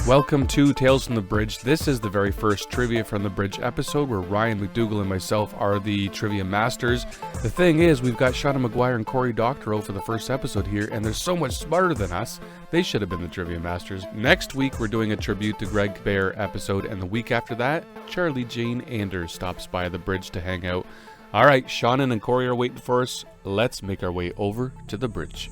Welcome to Tales from the Bridge. This is the very first Trivia from the Bridge episode where Ryan McDougall and myself are the trivia masters. The thing is, we've got Seanan McGuire and Cory Doctorow for the first episode here, and they're so much smarter than us. They should have been the trivia masters. Next week, we're doing a tribute to Greg Bear episode, and the week after that, Charlie Jane Anders stops by the bridge to hang out. All right, Seanan and Cory are waiting for us. Let's make our way over to the bridge.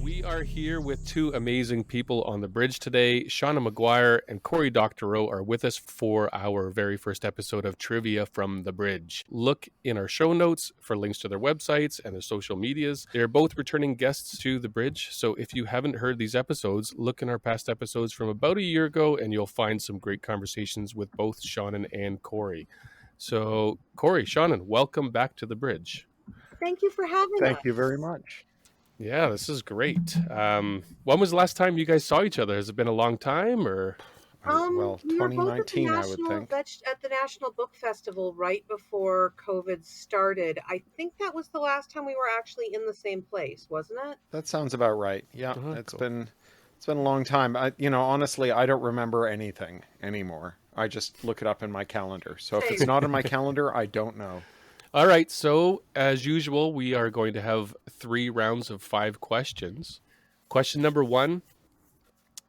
We are here with two amazing people on the bridge today. Seanan McGuire and Cory Doctorow are with us for our very first episode of Trivia from the Bridge. Look in our show notes for links to their websites and their social medias. They're both returning guests to the bridge, so if you haven't heard these episodes, look in our past episodes from about a year ago and you'll find some great conversations with both Seanan and Cory. So, Cory, Seanan, welcome back to the bridge. Thank you for having us. Thank you very much. Yeah, this is great. When was the last time you guys saw each other? Has it been a long time, or? Well, we were both 2019, I would think. At the National Book Festival right before COVID started. I think that was the last time we were actually in the same place, wasn't it? That sounds about right. Yeah, it's cool. been a long time. Honestly, I don't remember anything anymore. I just look it up in my calendar. So if it's not in my calendar, I don't know. All right, so as usual, we are going to have 3 rounds of 5 questions. Question number 1.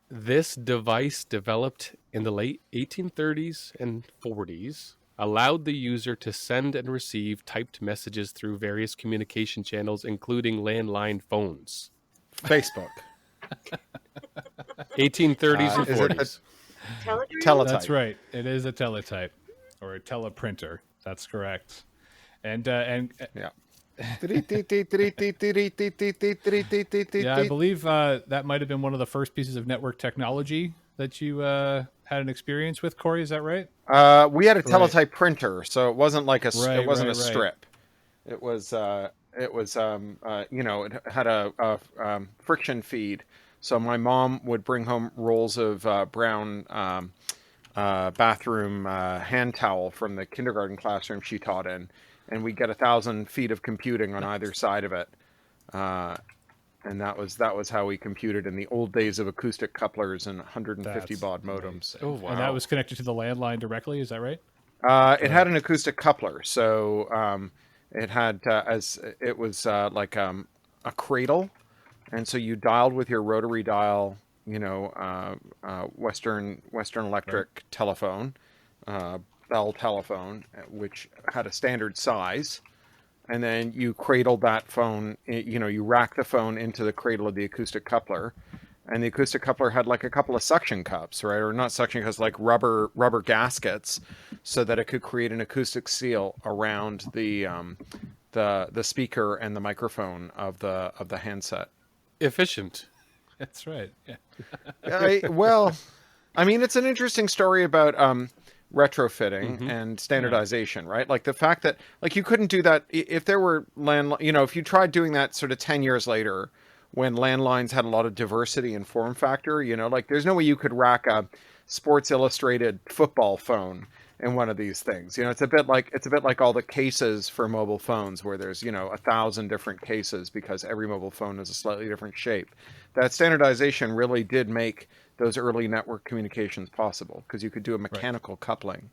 This device, developed in the late 1830s and 40s, allowed the user to send and receive typed messages through various communication channels, including landline phones. Facebook. 1830s and 40s. Teletype. That's right. It is a teletype or a teleprinter. That's correct. And yeah. Yeah, I believe that might have been one of the first pieces of network technology that you had an experience with, Cory. Is that right? We had a teletype printer, so it wasn't like a strip. It was it had a friction feed. So my mom would bring home rolls of brown bathroom hand towel from the kindergarten classroom she taught in. And we get 1,000 feet of computing on either side of it, and that was how we computed in the old days of acoustic couplers and 150 baud modems. Oh wow! And that was connected to the landline directly. Is that right? It had an acoustic coupler, so it had like a cradle, and so you dialed with your rotary dial, Western Electric telephone. Bell telephone, which had a standard size, and then you cradled that phone, you rack the phone into the cradle of the acoustic coupler, and the acoustic coupler had like a couple of suction cups, right? Or not suction cups, like rubber gaskets, so that it could create an acoustic seal around the speaker and the microphone of the handset. Efficient. That's right. Yeah. It's an interesting story about retrofitting and standardization, right? Like the fact that you couldn't do that if there were if you tried doing that sort of 10 years later when landlines had a lot of diversity and form factor, there's no way you could rack a Sports Illustrated football phone in one of these things. It's a bit like all the cases for mobile phones where there's 1,000 different cases because every mobile phone is a slightly different shape. That standardization really did make those early network communications possible because you could do a mechanical coupling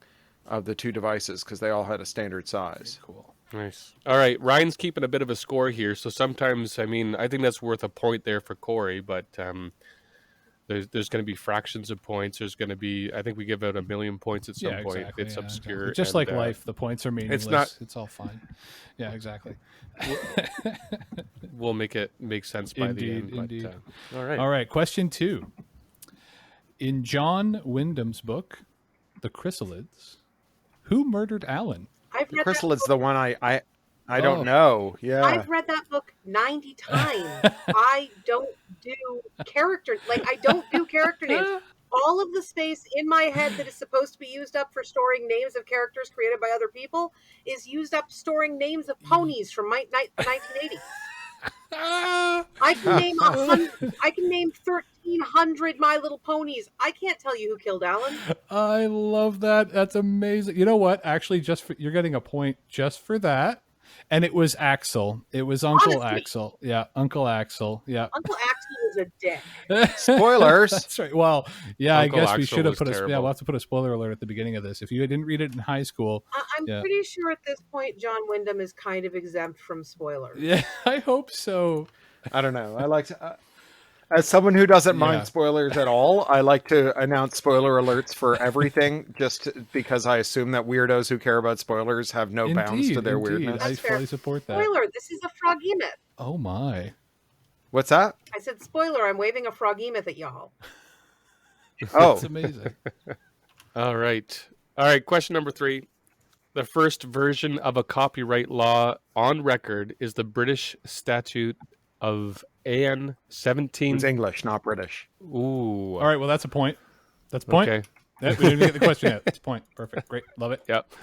of the two devices because they all had a standard size. Very cool. Nice. All right, Ryan's keeping a bit of a score here, so sometimes, I think that's worth a point there for Cory, but there's going to be fractions of points. There's going to be, I think we give out 1 million points at some point. Exactly. It's obscure. Exactly. Just like life, the points are meaningless. It's all fine. Yeah, exactly. We'll make it make sense by the end. Indeed. All right. All right. Question 2. In John Wyndham's book, The Chrysalids, who murdered Alan? The Chrysalids, the one I don't know. Yeah. I've read that book 90 times. I don't do character names. All of the space in my head that is supposed to be used up for storing names of characters created by other people is used up storing names of ponies from the 1980s. I can name 1,300 My Little Ponies. I can't tell you who killed Alan. I love that. That's amazing. You know what? Actually, you're getting a point just for that. And it was Axel. It was Uncle Honestly. Axel. Yeah, Uncle Axel. Yeah. Uncle Axel was a dick. Spoilers. That's right. Well, yeah, Uncle I guess we Axel should have was put terrible. we'll have to put a spoiler alert at the beginning of this. If you didn't read it in high school. I'm pretty sure at this point John Wyndham is kind of exempt from spoilers. Yeah, I hope so. I don't know. I like to, as someone who doesn't Yeah. mind spoilers at all, I like to announce spoiler alerts for everything, just because I assume that weirdos who care about spoilers have no bounds to their weirdness. I That's fair. fully support that. Spoiler, this is a froggy-myth. Oh my. What's that? I said spoiler, I'm waving a froggy-myth at y'all. Oh, That's amazing. All right. Question number 3. The first version of a copyright law on record is the British Statute of Anne 17. it's English, not British. Ooh. All right, well, that's a point. That's a point. Okay. Yeah, we didn't get the question yet. That's a point. Perfect. Great. Love it. Yep.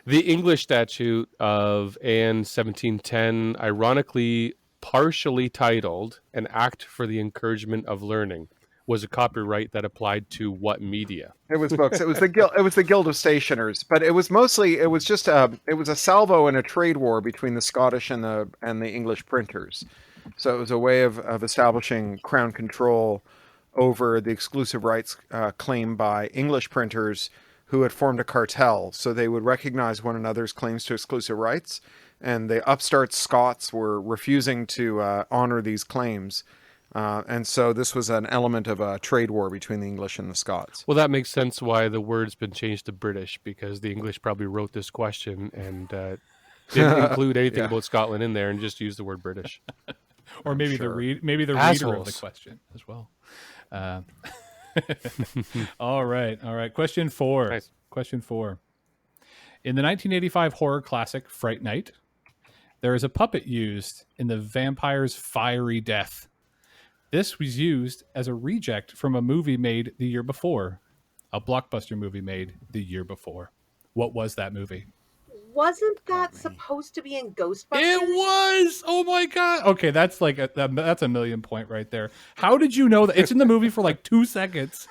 The English Statute of Anne 1710, ironically partially titled An Act for the Encouragement of Learning, was a copyright that applied to what media? It was books. It was the guild. It was the Guild of Stationers, but it was mostly. It was just it was a salvo in a trade war between the Scottish and the English printers. So it was a way of establishing crown control over the exclusive rights claimed by English printers who had formed a cartel. So they would recognize one another's claims to exclusive rights, and the upstart Scots were refusing to honor these claims. And so this was an element of a trade war between the English and the Scots. Well, that makes sense why the word's been changed to British, because the English probably wrote this question and didn't include anything Yeah. about Scotland in there and just used the word British. Or maybe Sure. maybe the reader of the Assholes. question as well. All right. Question 4. Nice. Question 4. In the 1985 horror classic Fright Night, there is a puppet used in the vampire's fiery death. This was used as a reject from a movie made the year before, a blockbuster movie made the year before. What was that movie? Wasn't that supposed to be in Ghostbusters? It was. Oh my god. Okay, that's like that's a million point right there. How did you know that? It's in the movie for like 2 seconds.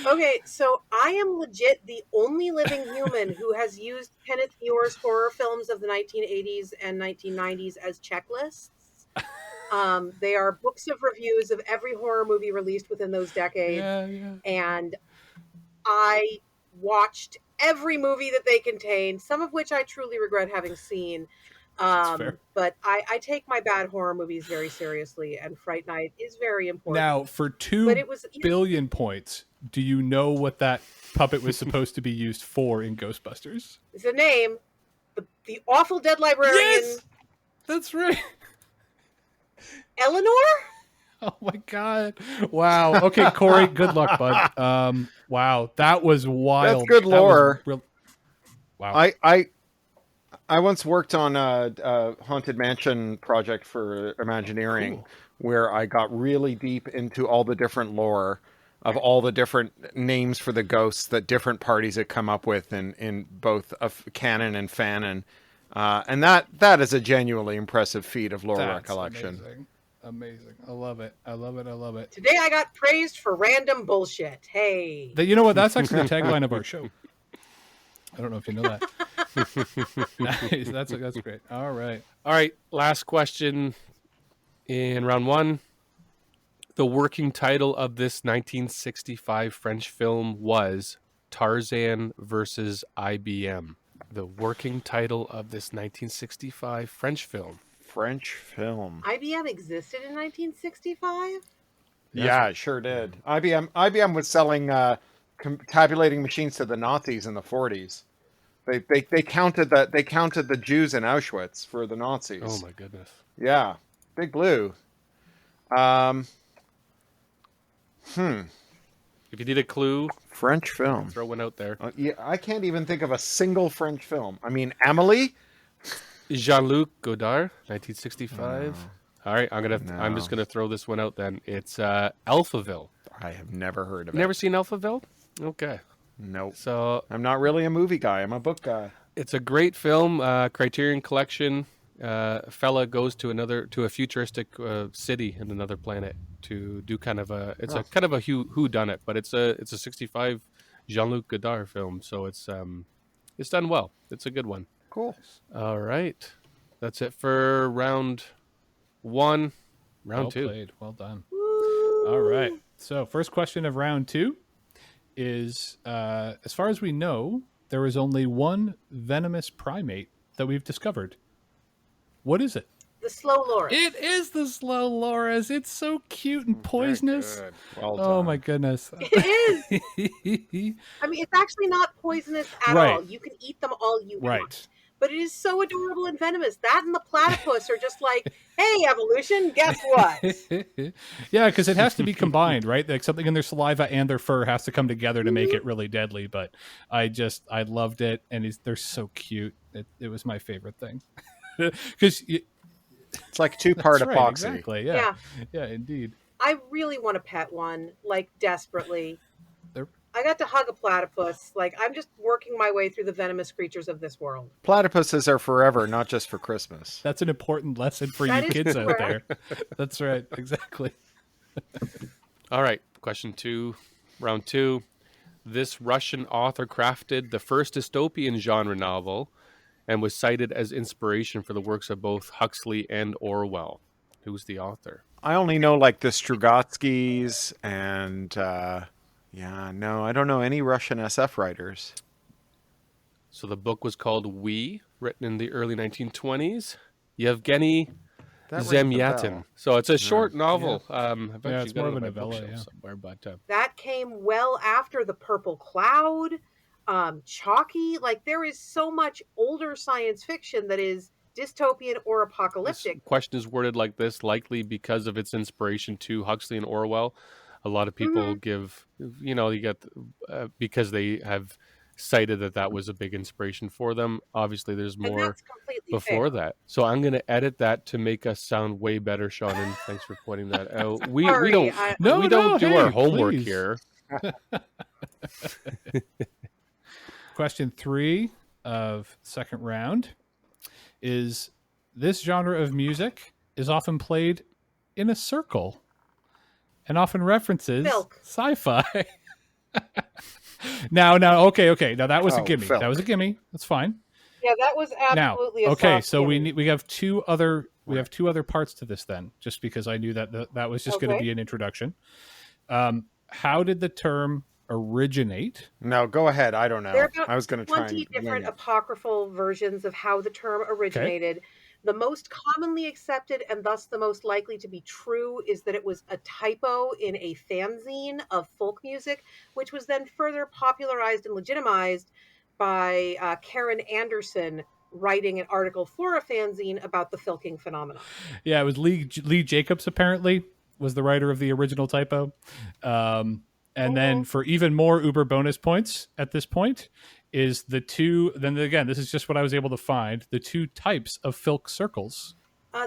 Okay, so I am legit the only living human who has used Kenneth Muir's horror films of the 1980s and 1990s as checklists. They are books of reviews of every horror movie released within those decades. Yeah. And I watched every movie that they contained, some of which I truly regret having seen. fair. But I take my bad horror movies very seriously, and Fright Night is very important. Now, for 2 But it was, you know, billion points, do you know what that puppet was supposed to be used for in Ghostbusters? it's a name. The awful dead librarian, Yes! That's right. Eleanor? Oh my god. Wow. Okay, Corey, good luck, bud. Wow, that was wild. That's good That was lore. Wow. I once worked on a Haunted Mansion project for Imagineering, where I got really deep into all the different lore of all the different names for the ghosts that different parties had come up with in both canon and fanon. And that is a genuinely impressive feat of lore That's recollection. Amazing. I love it. I love it. Today I got praised for random bullshit. Hey. You know what? That's actually the tagline of our show. I don't know if you know that. Nice. That's great. All right. Last question in round 1. The working title of this 1965 French film was Tarzan versus IBM. The working title of this 1965 French film. French film. IBM existed in 1965? Yeah, it sure did. IBM was selling tabulating machines to the Nazis in the 40s. They counted the Jews in Auschwitz for the Nazis. Oh my goodness. Yeah, Big Blue. If you need a clue, French film. throw one out there. Yeah, I can't even think of a single French film. I mean, Amelie. Jean-Luc Godard, 1965. All right, I'm just gonna throw this one out then. It's Alphaville. I have never heard of it. Never seen Alphaville? Okay. Nope. So I'm not really a movie guy. I'm a book guy. it's a great film, Criterion Collection. Fella goes to a futuristic city in another planet to do kind of a who done it, but it's a 65 Jean-Luc Godard film, so it's done well. It's a good one. Cool. All right. That's it for round 1. Round Well 2. played. Well done. Woo! All right. So first question of round 2 is, as far as we know, there is only one venomous primate that we've discovered. What is it? The slow loris. It is the slow loris. It's so cute and poisonous. Very good. Well done. Oh my goodness. It is. I mean, it's actually not poisonous at Right. all. You can eat them all you Right. want. But it is so adorable and venomous. That and the platypus are just like, hey, evolution, guess what? Yeah, because it has to be combined, right? Like something in their saliva and their fur has to come together to make it really deadly. But I loved it, and they're so cute. It was my favorite thing. Because It's like 2-part right, epoxy. exactly. Yeah. Yeah, indeed. I really want to pet one, like desperately. They're- I got to hug a platypus. Like, I'm just working my way through the venomous creatures of this world. Platypuses are forever, not just for Christmas. That's an important lesson for That you is kids out correct. there. That's right, exactly. All right. Question 2. Round 2. This Russian author crafted the first dystopian genre novel and was cited as inspiration for the works of both Huxley and Orwell. Who's the author? I only know like the Strugatskys and I don't know any Russian SF writers. So the book was called We, written in the early 1920s. Yevgeny That rings a Zemyatin. bell. So it's a short novel. I've Yeah, actually it's got more it of on a my novella, bookshelf yeah. somewhere, but That came well after The Purple Cloud, Chalky. Like, there is so much older science fiction that is dystopian or this apocalyptic. question is worded like this, likely because of its inspiration to Huxley and Orwell. A lot of people give, you get, because they have cited that was a big inspiration for them. Obviously, there's And more that's completely before fair. that. So I'm going to edit that to make us sound way better, Sean, and thanks for pointing that out. We Sorry, don't No, we don't do hey, our homework please. here. Question 3 of second round is, this genre of music is often played in a circle and often references Filk. sci-fi. Now, okay. Now that was a Oh, gimme. Filk. That was a gimme. That's fine. Yeah, that was Now, absolutely a okay, soft so gimme. we have two other parts to this then, just because I knew that was just going to Okay. be an introduction. How did the term originate? No, go ahead. I don't know. There are about I was going to try 20 and wing different it. apocryphal versions of how the term originated. The most commonly accepted and thus the most likely to be true is that it was a typo in a fanzine of folk music, which was then further popularized and legitimized by Karen Anderson writing an article for a fanzine about the filking phenomenon. Yeah, it was Lee Jacobs, apparently, was the writer of the original typo. And then for even more uber bonus points at this point is the two, then again, this is just what I was able to find, the two types of filk circles.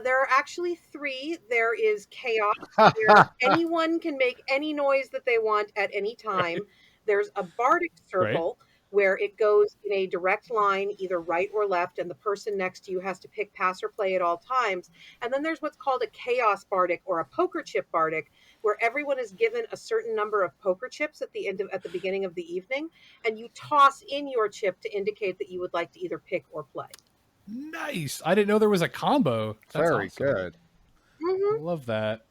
There are actually 3. There is chaos, where anyone can make any noise that they want at any time. There's a bardic circle, where it goes in a direct line, either right or left, and the person next to you has to pick, pass, or play at all times. And then there's what's called a chaos bardic or a poker chip bardic, where everyone is given a certain number of poker chips at the beginning of the evening, and you toss in your chip to indicate that you would like to either pick or play. Nice. I didn't know there was a combo. That's Very awesome. good. I love that.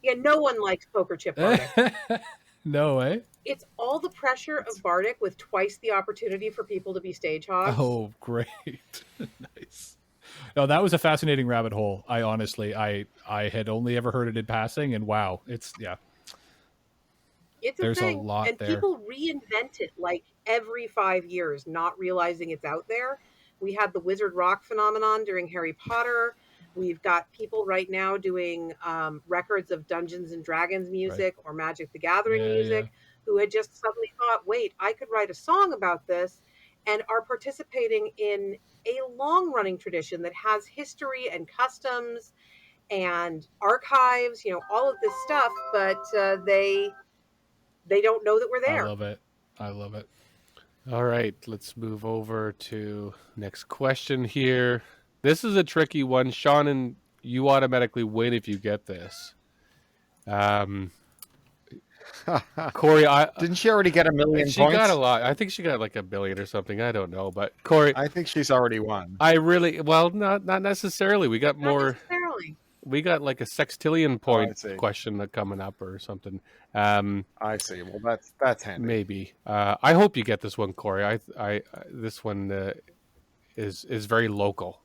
Yeah, no one likes poker chip bardic. No way. It's all the pressure of bardic with twice the opportunity for people to be stage hogs. Oh, great. Nice. No, that was a fascinating rabbit hole. I honestly, I had only ever heard it in passing, and wow, it's It's there's a thing. lot and there. people reinvent it like every 5 years, not realizing it's out there. We had the Wizard Rock phenomenon during Harry Potter. We've got people right now doing records of Dungeons and Dragons music or Magic the Gathering music who had just suddenly thought, wait, I could write a song about this, and are participating in a long-running tradition that has history and customs and archives, all of this stuff, but they don't know that we're there. I love it. All right, let's move over to next question here. This is a tricky one, Sean, and you automatically win if you get this. Cory, Didn't she already get 1,000,000 she points? got a lot. I think she got like 1 billion or something. I don't know, but Cory, I think she's already won. not necessarily. We got Not more. necessarily. We got like a sextillion Oh, I point see. question coming up or something. I see. Well, that's handy. Maybe. I hope you get this one, Cory. This one is very local.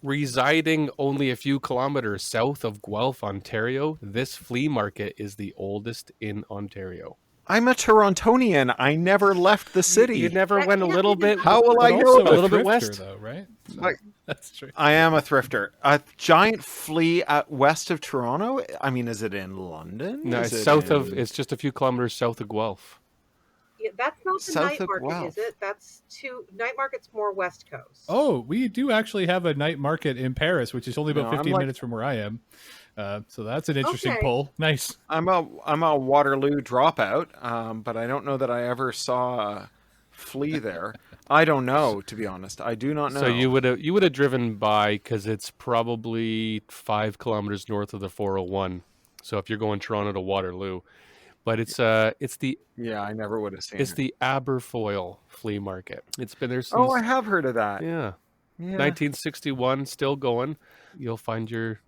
Residing only a few kilometers south of Guelph, Ontario, this flea market is the oldest in Ontario. I'm a Torontonian. I never left the city. You never That went a can't little be the bit. How will But I know also a little a bit thrifter, west? though, right? So, Like, that's true. I am a thrifter. A giant flea west of Toronto? I mean, is it in London? No, Is it's it south in- of. It's just a few kilometers south of Guelph. Yeah, that's not the South night of market, Guelph. is it? Night market's more West Coast. Oh, we do actually have a night market in Paris, which is only about No, I'm 15 like- minutes from where I am. So that's an interesting Okay. pull. Nice. I'm a Waterloo dropout, but I don't know that I ever saw a flea there. I don't know, to be honest. I do not know. So you would have driven by because it's probably 5 kilometers north of the 401. So if you're going Toronto to Waterloo, but it's the Yeah, I never would have seen it's it. the Aberfoyle flea market. It's been there since Oh, I have heard of that. yeah, Yeah. 1961, still going. You'll find your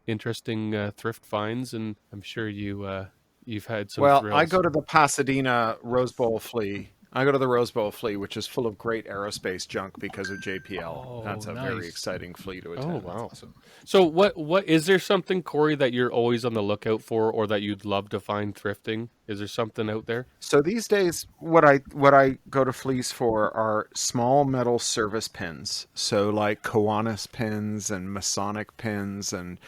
interesting thrift finds, and I'm sure you've had some. Well, thrills. I go to the Pasadena Rose Bowl Flea. I go to the Rose Bowl Flea, which is full of great aerospace junk because of JPL. Oh, That's a nice. very exciting flea to attend. Oh wow! Awesome. So what is there something, Cory, that you're always on the lookout for, or that you'd love to find thrifting? Is there something out there? So these days, what I go to fleas for are small metal service pins. So like Kiwanis pins and Masonic pins and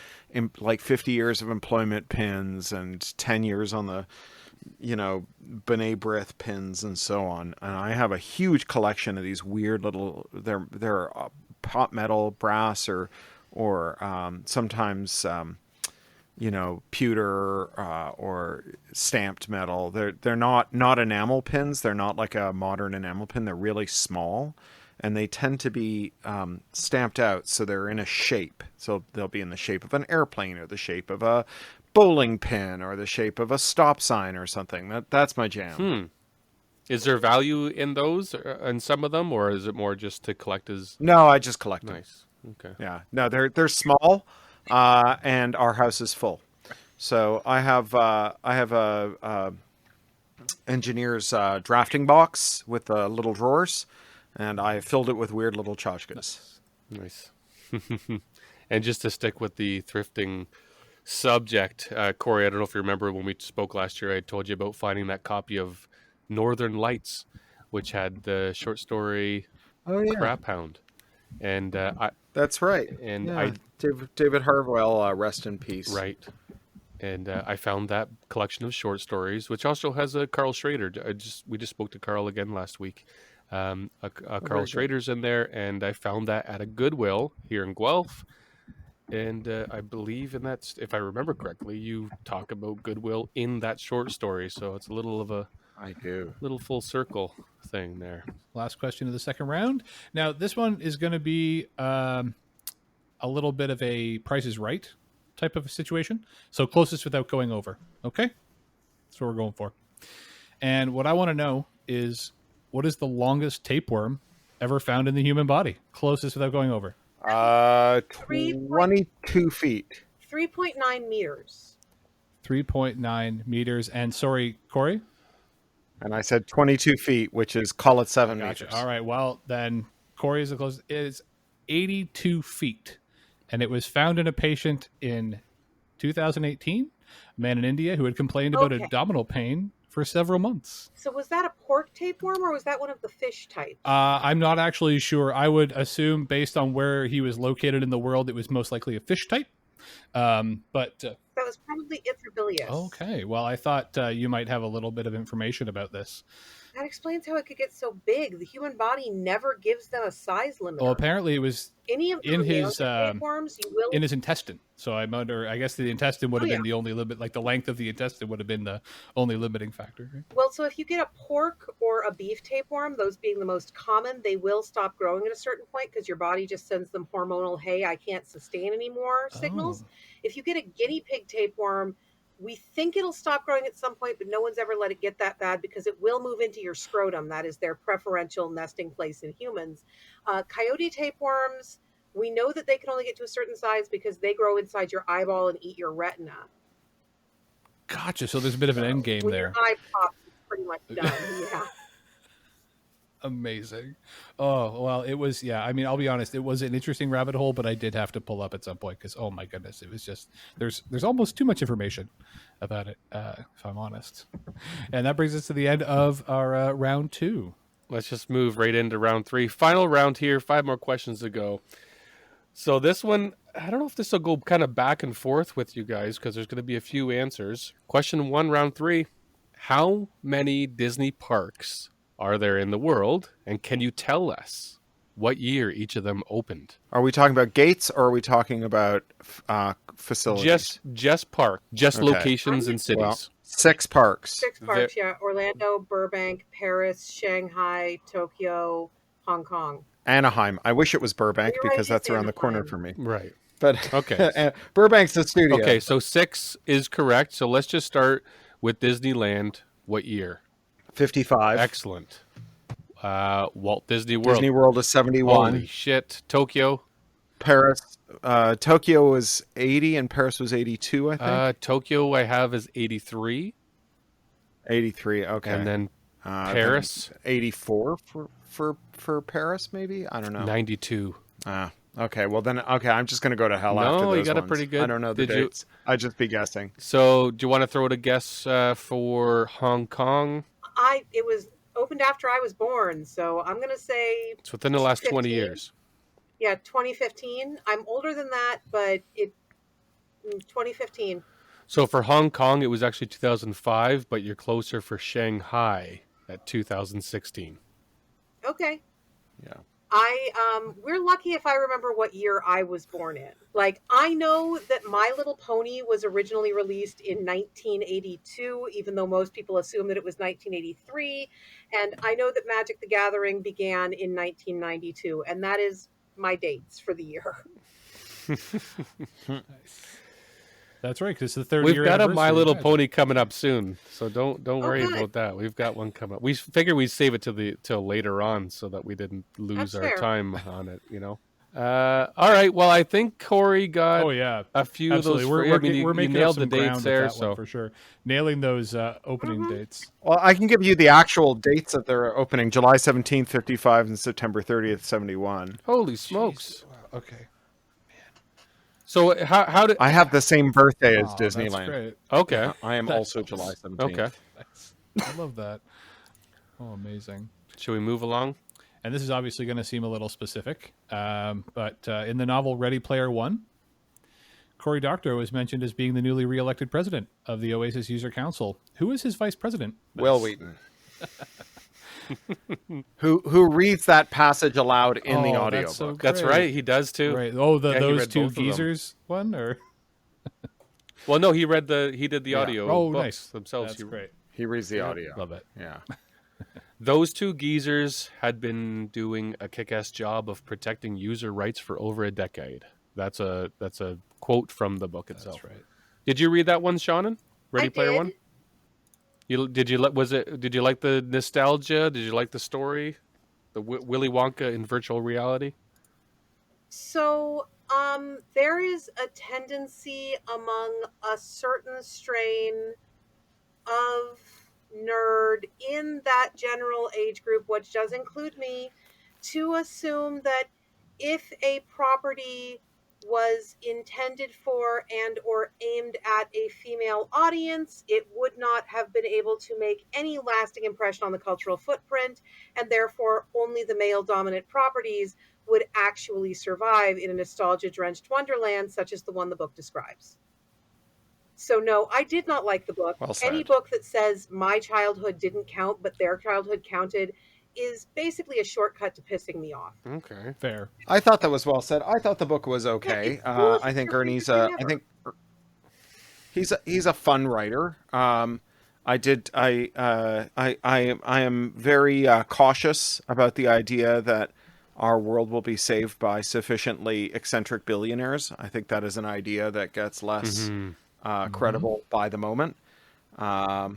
like 50 years of employment pins and 10 years on the, B'nai B'rith pins and so on. And I have a huge collection of these weird little, they're pot metal, brass, or sometimes pewter or stamped metal. They're not enamel pins. They're not like a modern enamel pin. They're really small, and they tend to be stamped out, so they're in a shape. So they'll be in the shape of an airplane, or the shape of a bowling pin, or the shape of a stop sign, or something. That's my jam. Is there value in those, in some of them, or is it more just to collect as No, I just collect them. nice? Okay. Yeah, no, they're small, and our house is full. So I have a engineer's drafting box with little drawers, and I filled it with weird little tchotchkes. Nice. And just to stick with the thrifting subject, Cory, I don't know if you remember when we spoke last year, I told you about finding that copy of Northern Lights, which had the short story Oh yeah, Crap Hound. And that's right. And Yeah. David Harwell, rest in peace. right. And I found that collection of short stories, which also has a Carl Schrader. We just spoke to Carl again last week. Carl very good. Schrader's in there, and I found that at a Goodwill here in Guelph. And I believe in that, if I remember correctly, you talk about Goodwill in that short story. So it's a little of a I do. little full circle thing there. Last question of the second round. Now, this one is going to be a little bit of a Price is Right type of a situation. So closest without going over. Okay? That's what we're going for. And what I want to know is, what is the longest tapeworm ever found in the human body? Closest without going over. 22 feet. 3.9 meters. 3.9 meters. And sorry, Cory? And I said 22 feet, which is, call it 7 Gotcha. meters. All right. Well, then Cory is the closest. It is 82 feet. And it was found in a patient in 2018, a man in India who had complained about Okay. abdominal pain for several months. So was that a pork tapeworm or was that one of the fish types? I'm not actually sure. I would assume, based on where he was located in the world, it was most likely a fish type. But That was probably Ithrobilius. okay. Well, I thought you might have a little bit of information about this. That explains how it could get so big. The human body never gives them a size limit. Well, apparently it was Any of the in his, tapeworms, you will. in his intestine. So I guess the intestine would have Oh, been the only limit, like the length of the intestine would have been the only limiting factor. Right? Well, so if you get a pork or a beef tapeworm, those being the most common, they will stop growing at a certain point because your body just sends them hormonal, hey, I can't sustain any more signals. Oh. If you get a guinea pig tapeworm, We think it'll stop growing at some point, but no one's ever let it get that bad because it will move into your scrotum. That is their preferential nesting place in humans. Coyote tapeworms, we know that they can only get to a certain size because they grow inside your eyeball and eat your retina. Gotcha. So there's a bit of an end game when there. Your eye pops, it's pretty much done. Yeah. Amazing. Oh, well, it was, yeah. I mean, I'll be honest, it was an interesting rabbit hole, but I did have to pull up at some point because, oh my goodness, it was just, there's almost too much information about it, if I'm honest. And that brings us to the end of our round 2. Let's just move right into round 3. Final round here. 5 more questions to go. So this one, I don't know if this will go kind of back and forth with you guys because there's going to be a few answers. Question 1, round 3. How many Disney parks are there in the world? And can you tell us what year each of them opened? Are we talking about gates or are we talking about facilities? Just park. Just Okay. locations and cities. Well, 6 parks. 6 parks, yeah. Orlando, Burbank, Paris, Shanghai, Tokyo, Hong Kong. Anaheim. I wish it was Burbank You're right, because that's it's around the corner Anaheim. for me. Right. But Okay. Burbank's the studio. Okay, so 6 is correct. So let's just start with Disneyland. What year? 55. Excellent. Walt Disney World. Disney World is 71. Holy shit. Tokyo. Paris. Tokyo was 80 and Paris was 82, I think. Tokyo I have is 83. 83. Okay. And then Paris. then 84 for Paris, maybe? I don't know. 92. Okay. Well, then, I'm just going to go to hell after No, those you got a ones. pretty good. I don't know the Did you- dates. I'd just be guessing. So do you want to throw out a guess for Hong Kong? It was opened after I was born, so I'm going to say It's within the last 20 15. years. Yeah, 2015. I'm older than that, but 2015. So for Hong Kong, it was actually 2005, but you're closer for Shanghai at 2016. Okay. Yeah. We're lucky if I remember what year I was born in. Like, I know that My Little Pony was originally released in 1982, even though most people assume that it was 1983. And I know that Magic the Gathering began in 1992, and that is my dates for the year. That's right, because it's the third We've year got a anniversary. My Little Yeah. Pony coming up soon, so don't worry good. about that. We've got one coming up. We figured we'd save it till later on so that we didn't lose That's our fair. time on it. All right. Well, I think Cory got Oh, yeah. a few Absolutely. of those. We're You making nailed up some the dates ground there. with that one So for sure. Nailing those opening Mhm. dates. Well, I can give you the actual dates of their opening: July 17th, 55, and September 30th, 71. holy smokes! Wow. Okay. So how did? I have the same birthday as Oh, that's Disneyland. great. Okay. I am That's also July 17th. Okay. Nice. I love that. Oh, amazing. Should we move along? And this is obviously going to seem a little specific, but in the novel Ready Player One, Cory Doctorow is mentioned as being the newly re-elected president of the Oasis User Council. Who is his vice president? Will Wheaton. who reads that passage aloud in the Oh, audiobook. that's so That's great. right. He does too. Right. Oh, Yeah, he those read two both of them. geezers one, or Well, no, he did the Yeah. audio oh, books nice. themselves. That's great. He reads the audio. Love it. Yeah. Those two geezers had been doing a kick-ass job of protecting user rights for over a decade. That's a quote from the book itself. That's right. Did you read that one, Seanan? Ready I Player did. One? Did you like the nostalgia? Did you like the story? The Willy Wonka in virtual reality? So, there is a tendency among a certain strain of nerd in that general age group, which does include me, to assume that if a property was intended for and or aimed at a female audience, it would not have been able to make any lasting impression on the cultural footprint, and therefore only the male dominant properties would actually survive in a nostalgia-drenched wonderland such as the one the book describes. So no, I did not like the book. Well said. Any book that says my childhood didn't count, but their childhood counted, is basically a shortcut to pissing me off. Okay. Fair. I thought that was well said. I thought the book was okay. it's cool. I think It's your Ernie's favorite I thing think he's a fun writer. I am very cautious about the idea that our world will be saved by sufficiently eccentric billionaires. I think that is an idea that gets less credible by the moment. I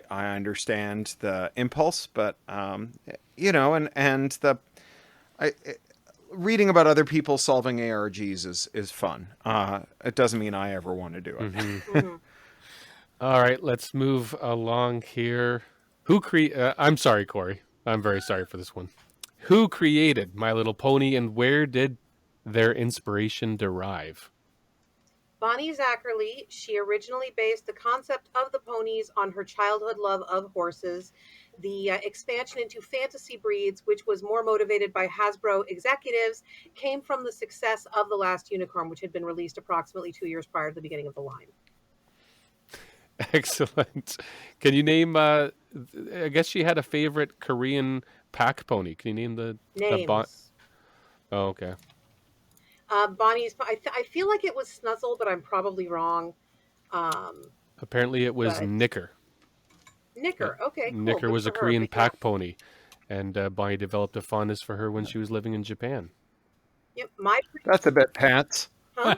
understand the impulse, but you know, and reading about other people solving ARGs is fun. It doesn't mean I ever want to do it. Mhm. All right, let's move along here. I'm sorry, Cory. I'm very sorry for this one. Who created My Little Pony, and where did their inspiration derive? Bonnie Zachary, she originally based the concept of the ponies on her childhood love of horses. The expansion into fantasy breeds, which was more motivated by Hasbro executives, came from the success of The Last Unicorn, which had been released approximately 2 years prior to the beginning of the line. Excellent. Can you name, I guess she had a favorite Korean pack pony. Can you name the Names. Oh, okay. Bonnie's, I feel like it was Snuzzle, but I'm probably wrong. Apparently it was but- Knicker. Knicker, okay, cool. Knicker Good was a for her, Korean but pack pony, and Bonnie developed a fondness for her when she was living in Japan. Yep, That's a bit pants. huh?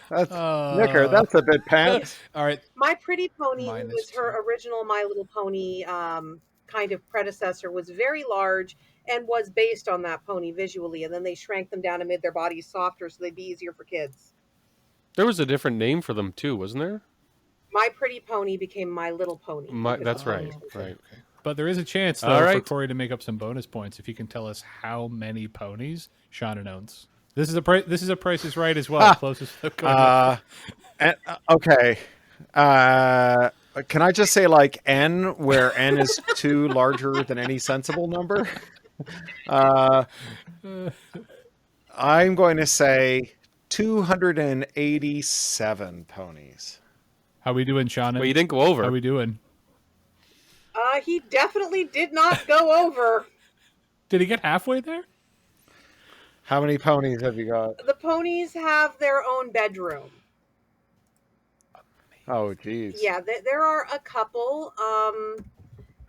That's Knicker. That's a bit pants. All right. My Pretty Pony, who Minus was her original My Little Pony kind of predecessor, was very large and was based on that pony visually. And then they shrank them down and made their bodies softer so they'd be easier for kids. There was a different name for them too, wasn't there? My Pretty Pony became My Little Pony. That's right. Okay, Right. okay. But there is a chance, though, All for right. Cory to make up some bonus points if he can tell us how many ponies Seanan owns. This is a Price is Right as well. Closest. Okay. Can I just say like N, where N is 2 larger than any sensible number? I'm going to say 287 ponies. How we doing, Seanan? Well, you didn't go over. How we doing? He definitely did not go over. Did he get halfway there? How many ponies have you got? The ponies have their own bedroom. Oh, geez. Yeah, there are a couple.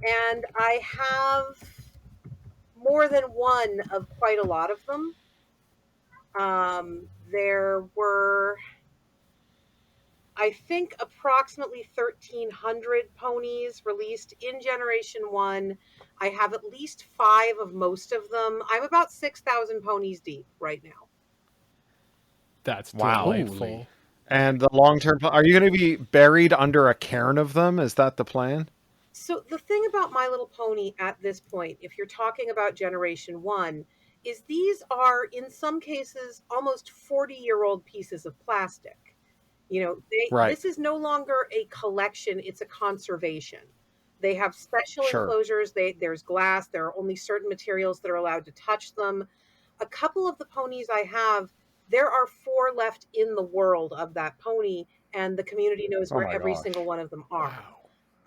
And I have more than one of quite a lot of them. There were, I think, approximately 1,300 ponies released in Generation 1. I have at least 5 of most of them. I'm about 6,000 ponies deep right now. That's Wow. delightful. And the long-term, are you going to be buried under a cairn of them? Is that the plan? So the thing about My Little Pony at this point, if you're talking about Generation 1, is these are, in some cases, almost 40-year-old pieces of plastic. You know, Right. This is no longer a collection, it's a conservation. They have special Sure. enclosures, there's glass, there are only certain materials that are allowed to touch them. A couple of the ponies I have, there are 4 left in the world of that pony, and the community knows where my every gosh. single one of them are.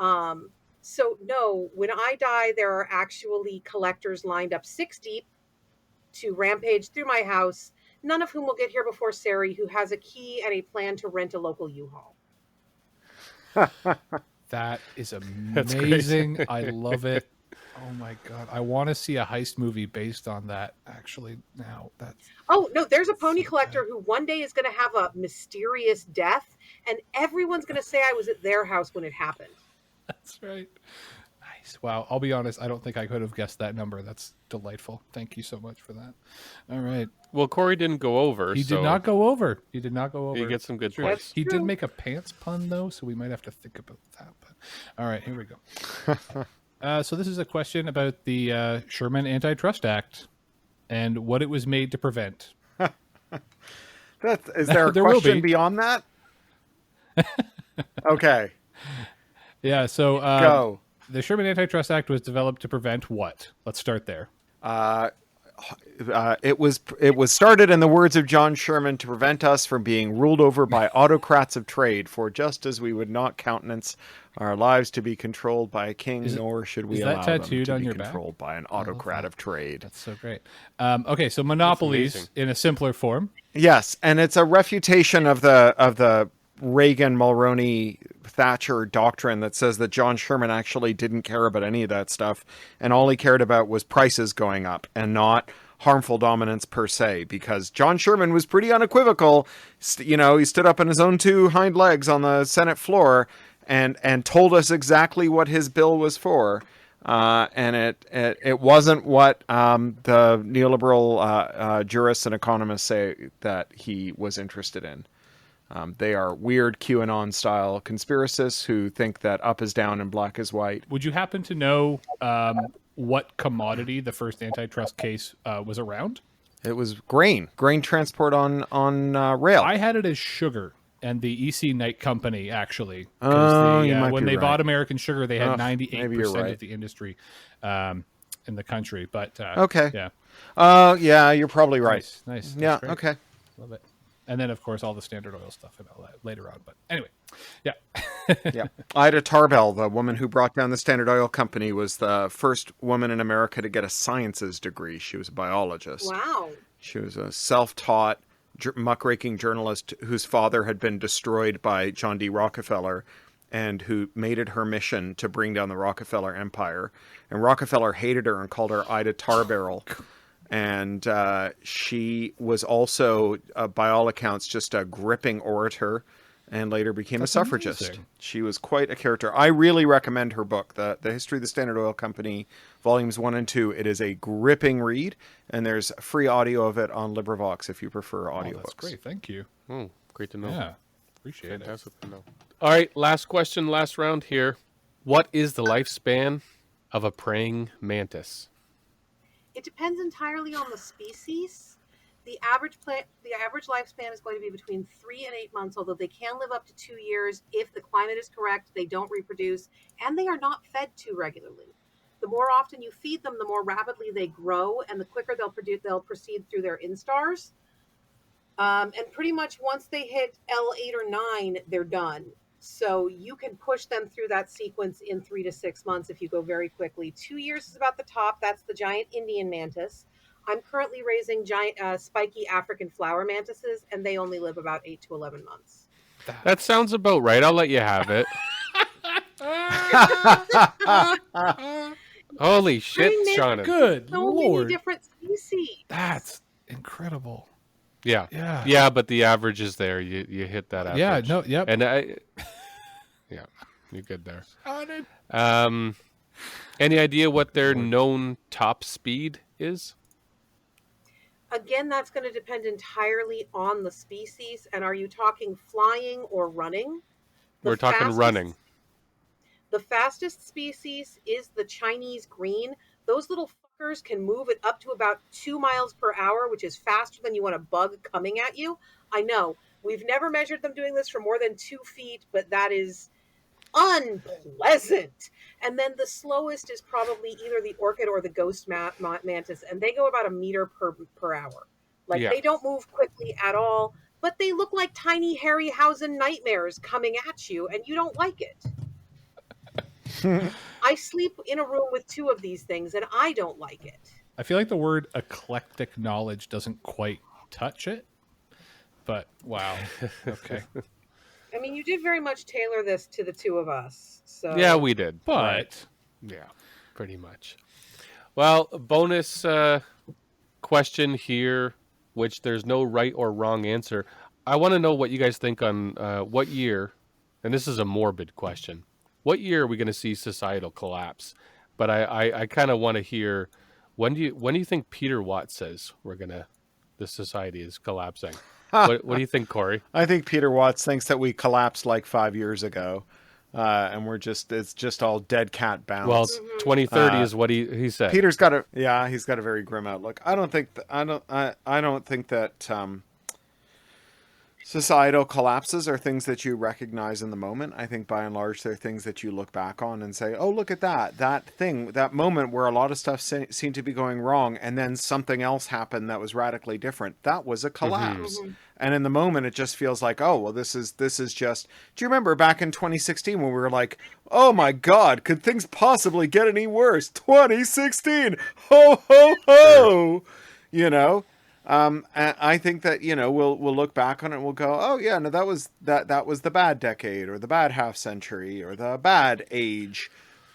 Wow. So no, when I die, there are actually collectors lined up 6 deep to rampage through my house, none of whom will get here before Sari, who has a key and a plan to rent a local U-Haul. That is That's amazing. great. I love it. Oh my god. I want to see a heist movie based on that actually now. Oh, no, there's a pony collector who one day is going to have a mysterious death, and everyone's going to say I was at their house when it happened. That's right. Nice. Wow. I'll be honest. I don't think I could have guessed that number. That's delightful. Thank you so much for that. All right. Well, Cory didn't go over. He did not go over. He did not go over. You get some good True. points. He True. did make a pants pun though, so we might have to think about that. But all right, here we go. So this is a question about the Sherman Antitrust Act and what it was made to prevent. Is there a There will question be. beyond that? Okay, Yeah. So go. the Sherman Antitrust Act was developed to prevent what? Let's start there. It was started in the words of John Sherman to prevent us from being ruled over by autocrats of trade, for just as we would not countenance our lives to be controlled by a king, nor should we is that allow them tattooed to on be your back? controlled by an autocrat of trade. That's so great. Okay, so monopolies amazing. in a simpler form. Yes, and it's a refutation of the Reagan, Mulroney, Thatcher doctrine that says that John Sherman actually didn't care about any of that stuff, and all he cared about was prices going up and not harmful dominance per se, because John Sherman was pretty unequivocal. He stood up on his own two hind legs on the Senate floor and told us exactly what his bill was for. And it wasn't what the neoliberal jurists and economists say that he was interested in. They are weird QAnon-style conspiracists who think that up is down and black is white. Would you happen to know what commodity the first antitrust case was around? It was grain transport on rail. I had it as sugar. And the EC Knight Company, actually. When they bought American Sugar, they had 98% right. of the industry in the country. But okay. Yeah. Yeah, you're probably right. Nice. Yeah, great. okay. Love it. And then, of course, all the Standard Oil stuff and all that later on. But anyway, yeah. Yeah. Ida Tarbell, the woman who brought down the Standard Oil Company, was the first woman in America to get a sciences degree. She was a biologist. Wow. She was a self-taught, muckraking journalist whose father had been destroyed by John D. Rockefeller, and who made it her mission to bring down the Rockefeller empire. And Rockefeller hated her and called her Ida Tarbarrel. And she was also, by all accounts, just a gripping orator, and later became a suffragist. Amazing. She was quite a character. I really recommend her book, The History of the Standard Oil Company, Volumes 1 and 2. It is a gripping read, and there's free audio of it on LibriVox if you prefer audiobooks. That's great. Thank you. Great to know. Yeah. Appreciate Fantastic to know. All right, last question, last round here. What is the lifespan of a praying mantis? It depends entirely on the species. The average lifespan is going to be between 3 and 8 months, although they can live up to 2 years if the climate is correct, they don't reproduce, and they are not fed too regularly. The more often you feed them, the more rapidly they grow, and the quicker they'll proceed through their instars. And pretty much once they hit L8 or 9, they're done. So you can push them through that sequence in 3 to 6 months if you go very quickly. 2 years is about the top. That's the giant Indian mantis. I'm currently raising giant spiky African flower mantises, and they only live about 8 to 11 months. That sounds about right. I'll let you have it. Holy shit, Seanan. Good so Lord. many different species. That's incredible. Yeah. Yeah. Yeah, but the average is there. You hit that average. Yeah, no, yep. And yeah, you're good there. Any idea what their known top speed is? Again, that's going to depend entirely on the species. And are you talking flying or running? We're talking running. The fastest species is the Chinese green. Those little fuckers can move it up to about 2 miles per hour, which is faster than you want a bug coming at you. I know. We've never measured them doing this for more than 2 feet, but that is unpleasant. And then the slowest is probably either the orchid or the ghost mantis, and they go about 1 meter per hour. They don't move quickly at all, but they look like tiny Harryhausen nightmares coming at you, and you don't like it. I sleep in a room with 2 of these things, and I don't like it. I feel like the word eclectic knowledge doesn't quite touch it, but wow. Okay. I mean, you did very much tailor this to the 2 of us. So Yeah, we did. But yeah, pretty much. Well, bonus question here, which there's no right or wrong answer. I want to know what you guys think on what year, and this is a morbid question. What year are we going to see societal collapse? But I kind of want to hear, when do you think Peter Watts says the society is collapsing? What do you think, Cory? I think Peter Watts thinks that we collapsed like 5 years ago, and it's just all dead cat bounce. Well, 2030 is what he said. Peter's got a very grim outlook. I don't think that societal collapses are things that you recognize in the moment. I think by and large they're things that you look back on and say, oh, look at that thing, that moment where a lot of stuff seemed to be going wrong, and then something else happened that was radically different. That was a collapse. Mm-hmm. And in the moment it just feels like, oh, well, this is just, do you remember back in 2016 when we were like, oh my God, could things possibly get any worse? 2016, ho ho ho, And I think that, we'll look back on it and we'll go, oh yeah, no, that was the bad decade or the bad half century or the bad age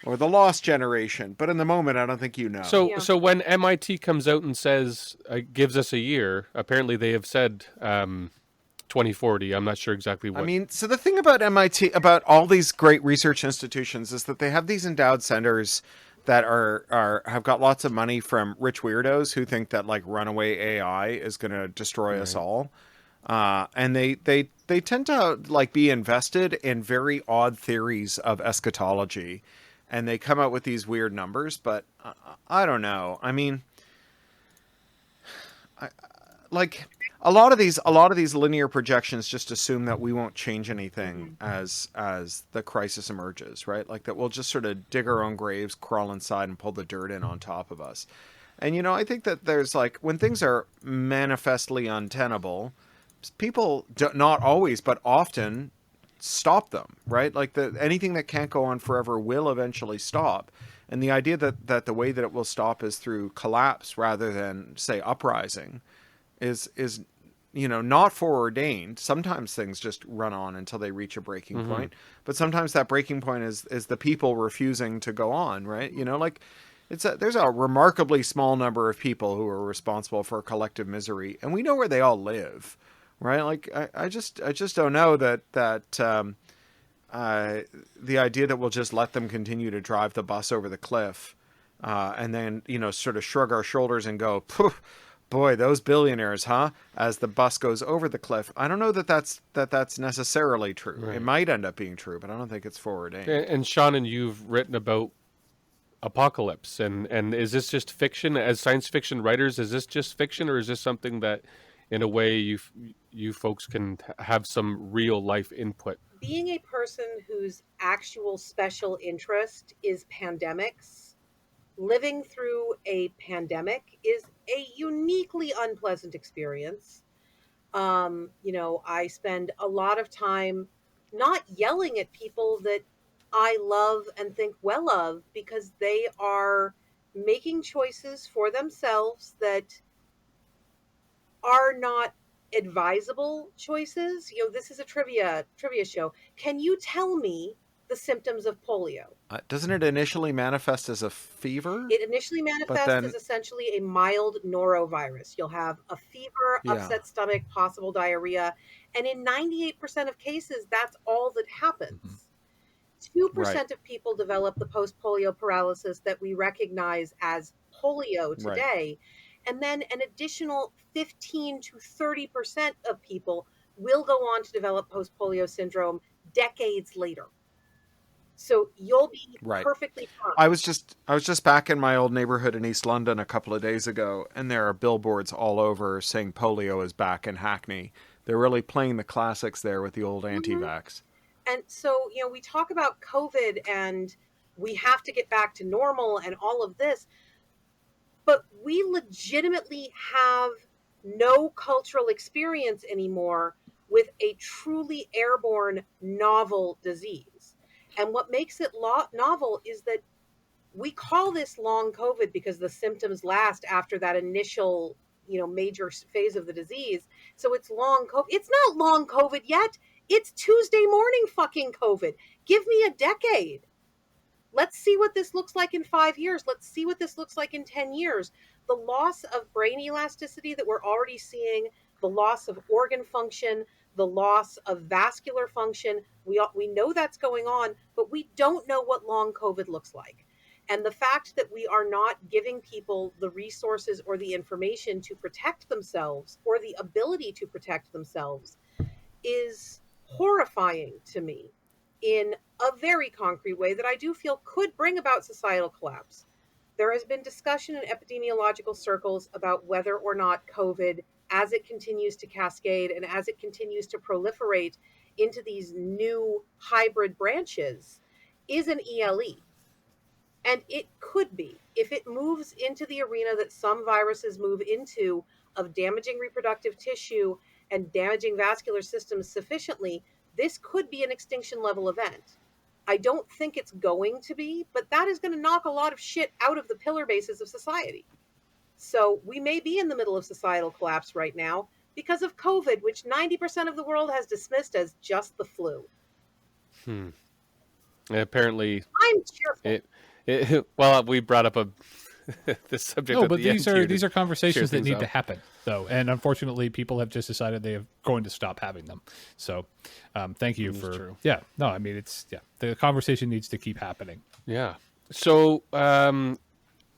or the lost generation. But in the moment, I don't think you know. So when MIT comes out and says gives us a year, apparently they have said 2040. I'm not sure exactly what. I mean, so the thing about MIT, about all these great research institutions, is that they have these endowed centers that have got lots of money from rich weirdos who think that like runaway AI is going to destroy us all. And they tend to like be invested in very odd theories of eschatology, and they come out with these weird numbers. But I don't know. I mean, like a lot of these linear projections just assume that we won't change anything as the crisis emerges, right? Like that we'll just sort of dig our own graves, crawl inside, and pull the dirt in on top of us. And you know, I think that there's like when things are manifestly untenable, people not always but often stop them, right? Like anything that can't go on forever will eventually stop. And the idea that the way that it will stop is through collapse rather than, say, uprising is you know, not foreordained. Sometimes things just run on until they reach a breaking point, but sometimes that breaking point is the people refusing to go on, right? You know, like there's a remarkably small number of people who are responsible for collective misery, and we know where they all live, right? Like I just don't know that the idea that we'll just let them continue to drive the bus over the cliff, and then, you know, sort of shrug our shoulders and go, poof, boy, those billionaires, huh? As the bus goes over the cliff. I don't know that that's necessarily true. Right. It might end up being true, but I don't think it's foreordained. And Shannon, you've written about apocalypse, and is this just fiction? As science fiction writers, is this just fiction, or is this something that, in a way, you folks can have some real life input? Being a person whose actual special interest is pandemics, living through a pandemic is a uniquely unpleasant experience. You know, I spend a lot of time not yelling at people that I love and think well of, because they are making choices for themselves that are not advisable choices. You know, this is a trivia show. Can you tell me the symptoms of polio? Doesn't it initially manifest as a fever? It initially manifests as essentially a mild norovirus. You'll have a fever, upset stomach, possible diarrhea. And in 98% of cases, that's all that happens. 2% of people develop the post-polio paralysis that we recognize as polio today. And then an additional 15 to 30% of people will go on to develop post-polio syndrome decades later. So you'll be perfectly fine. I was just back in my old neighborhood in East London a couple of days ago, and there are billboards all over saying polio is back in Hackney. They're really playing the classics there with the old anti-vax. And so, you know, we talk about COVID and we have to get back to normal and all of this, but we legitimately have no cultural experience anymore with a truly airborne novel disease. And what makes it novel is that we call this long COVID because the symptoms last after that initial, you know, major phase of the disease. So it's long COVID. It's not long COVID yet. It's Tuesday morning fucking COVID. Give me a decade. Let's see what this looks like in 5 years. Let's see what this looks like in 10 years. The loss of brain elasticity that we're already seeing, the loss of organ function, the loss of vascular function, we know that's going on, but we don't know what long COVID looks like. And the fact that we are not giving people the resources or the information to protect themselves or the ability to protect themselves is horrifying to me in a very concrete way that I do feel could bring about societal collapse. There has been discussion in epidemiological circles about whether or not COVID, as it continues to cascade and as it continues to proliferate into these new hybrid branches, is an ELE. And it could be, if it moves into the arena that some viruses move into, of damaging reproductive tissue and damaging vascular systems sufficiently, this could be an extinction level event. I don't think it's going to be, but that is going to knock a lot of shit out of the pillar bases of society. So we may be in the middle of societal collapse right now because of COVID, which 90% of the world has dismissed as just the flu. Apparently, I'm cheerful. well, we brought up this subject. No, at but the end these are conversations that things need up. to happen, though, and unfortunately, people have just decided they are going to stop having them. So, thank you for true. yeah. No, I mean the conversation needs to keep happening. Yeah. So,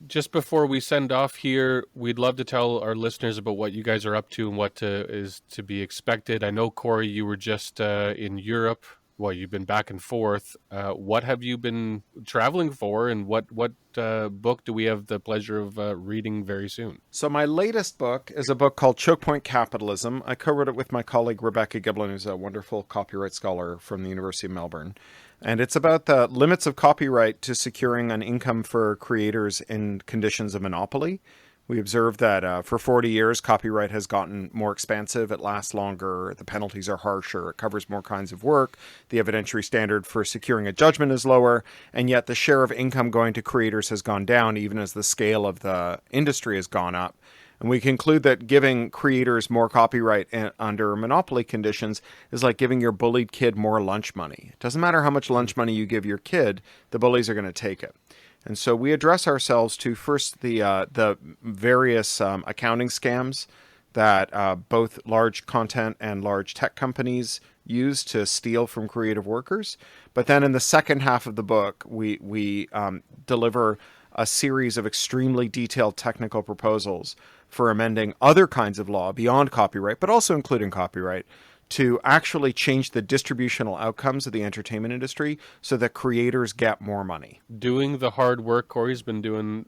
just before we send off here, we'd love to tell our listeners about what you guys are up to and what is to be expected. I know, Cory, you were just in Europe. Well, you've been back and forth. What have you been traveling for, and what book do we have the pleasure of reading very soon? So my latest book is a book called Choke Point Capitalism. I co-wrote it with my colleague Rebecca Giblin, who's a wonderful copyright scholar from the University of Melbourne. And it's about the limits of copyright to securing an income for creators in conditions of monopoly. We observed that for 40 years, copyright has gotten more expansive. It lasts longer. The penalties are harsher. It covers more kinds of work. The evidentiary standard for securing a judgment is lower. And yet the share of income going to creators has gone down, even as the scale of the industry has gone up. And we conclude that giving creators more copyright under monopoly conditions is like giving your bullied kid more lunch money. It doesn't matter how much lunch money you give your kid, the bullies are going to take it. And so we address ourselves to first the various accounting scams that both large content and large tech companies use to steal from creative workers. But then in the second half of the book, we deliver a series of extremely detailed technical proposals for amending other kinds of law beyond copyright, but also including copyright, to actually change the distributional outcomes of the entertainment industry so that creators get more money. Doing the hard work. Cory's been doing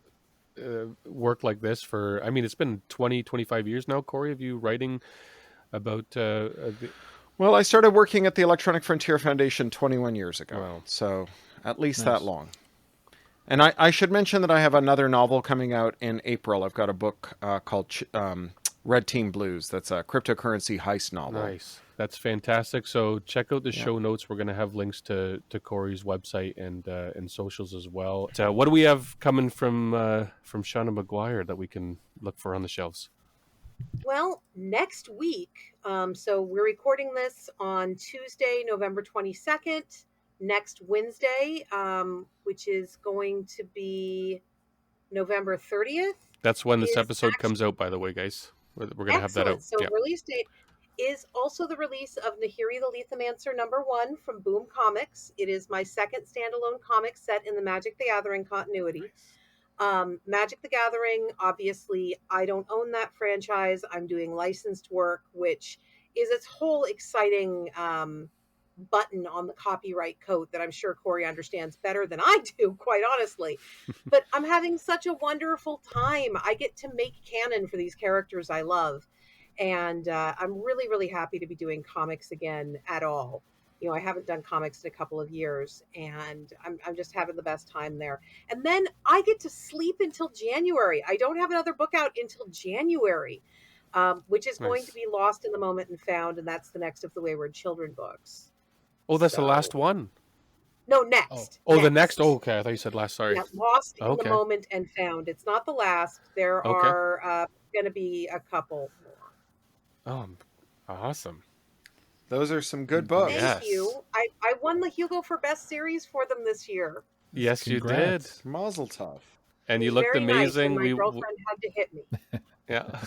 work like this for, I mean, it's been 20, 25 years now, Cory, of you writing about... Well, I started working at the Electronic Frontier Foundation 21 years ago, Wow. So at least that long. And I should mention that I have another novel coming out in April. I've got a book called Red Team Blues. That's a cryptocurrency heist novel. Nice. That's fantastic. So check out the show notes. We're going to have links to Cory's website and socials as well. What do we have coming from Seanan McGuire that we can look for on the shelves? Well, next week, so we're recording this on Tuesday, November 22nd. Next Wednesday, which is going to be November 30th. That's when this episode comes out, by the way, guys. We're going to have that out. So release date is also the release of Nahiri the Lethomancer #1 from Boom Comics. It is my second standalone comic set in the Magic the Gathering continuity. Magic the Gathering, obviously, I don't own that franchise. I'm doing licensed work, which is its whole exciting button on the copyright code that I'm sure Cory understands better than I do, quite honestly. But I'm having such a wonderful time. I get to make canon for these characters I love. And I'm really, really happy to be doing comics again at all. You know, I haven't done comics in a couple of years, and I'm just having the best time there. And then I get to sleep until January. I don't have another book out until January, which is going to be Lost in the Moment and Found, and that's the next of the Wayward Children books. Oh, that's the last one. No, next. Oh, the next. Oh, okay. I thought you said last. Sorry. Yeah, Lost in the Moment and Found. It's not the last. There are going to be a couple more. Oh, awesome. Those are some good books. Thank you. I won the Hugo for Best Series for them this year. Yes, Congrats. you did. Mazel tov. And you looked amazing. Nice, my girlfriend had to hit me. Yeah.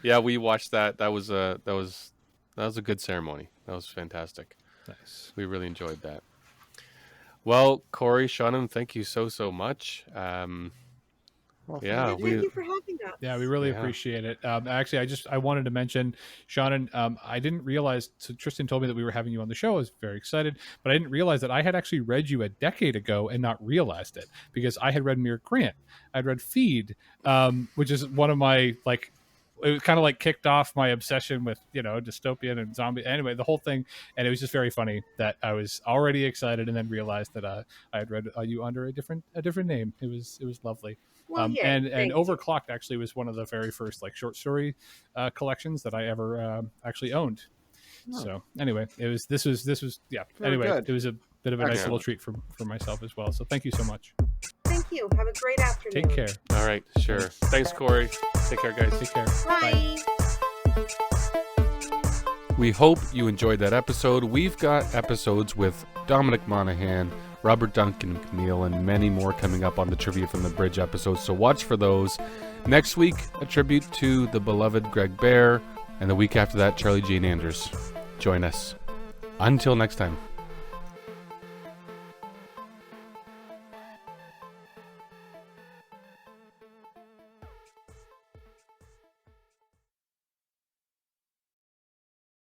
Yeah, we watched that. That was a good ceremony. That was fantastic. Nice. We really enjoyed that. Well, Cory, Seanan, thank you so much. Thank you for having us. Yeah, we really appreciate it. Actually, I wanted to mention, Seanan, I didn't realize, so Tristan told me that we were having you on the show. I was very excited, but I didn't realize that I had actually read you a decade ago and not realized it, because I had read Mere Grant. I'd read Feed, which is one of my, like, it kind of like kicked off my obsession with, you know, dystopian and zombie. Anyway, the whole thing, and it was just very funny that I was already excited and then realized that I had read you under a different name. It was lovely. Well, and Overclocked actually was one of the very first like short story collections that I ever actually owned. Oh. So anyway, this was anyway, good. It was a bit of a nice little treat for myself as well. So thank you so much. Thank you. Have a great afternoon. Take care. All right, sure. Thanks, Cory. Take care, guys. Take care. Bye. We hope you enjoyed that episode. We've got episodes with Dominic Monaghan, Robert Duncan McNeil, and many more coming up on the Trivia from the Bridge episodes, so watch for those. Next week, a tribute to the beloved Greg Bear, and the week after that, Charlie Jane Anders. Join us. Until next time.